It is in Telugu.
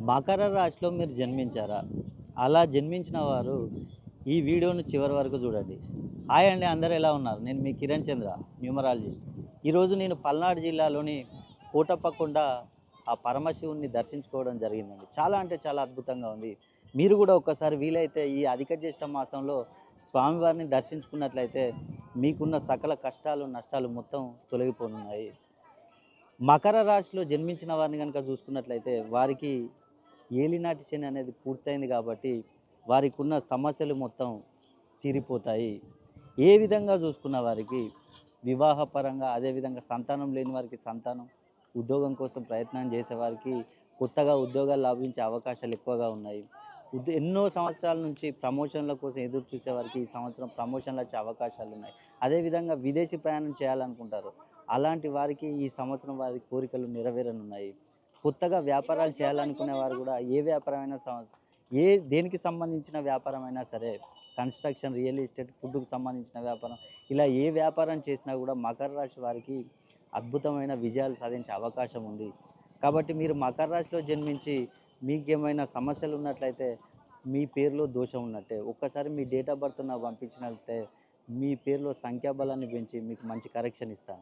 మకర రాశిలో మీరు జన్మించారా? అలా జన్మించిన వారు ఈ వీడియోను చివరి వరకు చూడండి. హాయ్ అండి, అందరూ ఎలా ఉన్నారు? నేను మీ కిరణ్ చంద్ర, న్యూమరాలజిస్ట్. ఈరోజు నేను పల్నాడు జిల్లాలోని కోటప్పకొండ ఆ పరమశివుడిని దర్శించుకోవడం జరిగిందండి. చాలా అంటే చాలా అద్భుతంగా ఉంది. మీరు కూడా ఒక్కసారి వీలైతే ఈ అధిక జ్యేష్ఠ మాసంలో స్వామివారిని దర్శించుకున్నట్లయితే మీకున్న సకల కష్టాలు, నష్టాలు మొత్తం తొలగిపోనున్నాయి. మకర రాశిలో జన్మించిన వారిని కనుక చూసుకున్నట్లయితే వారికి ఏలినాటి శని అనేది పూర్తయింది కాబట్టి వారికి ఉన్న సమస్యలు మొత్తం తీరిపోతాయి. ఏ విధంగా చూసుకున్న వారికి వివాహపరంగా, అదేవిధంగా సంతానం లేని వారికి సంతానం, ఉద్యోగం కోసం ప్రయత్నం చేసేవారికి కొత్తగా ఉద్యోగాలు లభించే అవకాశాలు ఎక్కువగా ఉన్నాయి. ఎన్నో సంవత్సరాల నుంచి ప్రమోషన్ల కోసం ఎదురు చూసేవారికి ఈ సంవత్సరం ప్రమోషన్లు వచ్చే అవకాశాలు ఉన్నాయి. అదేవిధంగా విదేశీ ప్రయాణం చేయాలనుకుంటారు. అలాంటి వారికి ఈ సంవత్సరం వారి కోరికలు నెరవేరనున్నాయి. కొత్తగా వ్యాపారాలు చేయాలనుకునే వారు కూడా ఏ వ్యాపారమైనా దేనికి సంబంధించిన వ్యాపారమైనా సరే, కన్స్ట్రక్షన్, రియల్ ఎస్టేట్, ఫుడ్‌కు సంబంధించిన వ్యాపారం, ఇలా ఏ వ్యాపారం చేసినా కూడా మకర రాశి వారికి అద్భుతమైన విజయాలు సాధించే అవకాశం ఉంది. కాబట్టి మీరు మకర రాశిలో జన్మించి మీకేమైనా సమస్యలు ఉన్నట్లయితే మీ పేరులో దోషం ఉన్నట్టే. ఒక్కసారి మీ డేట్ ఆఫ్ బర్త్ నాకు పంపించినట్లయితే మీ పేరులో సంఖ్యాబలాన్ని పెంచి మీకు మంచి కరెక్షన్ ఇస్తాను.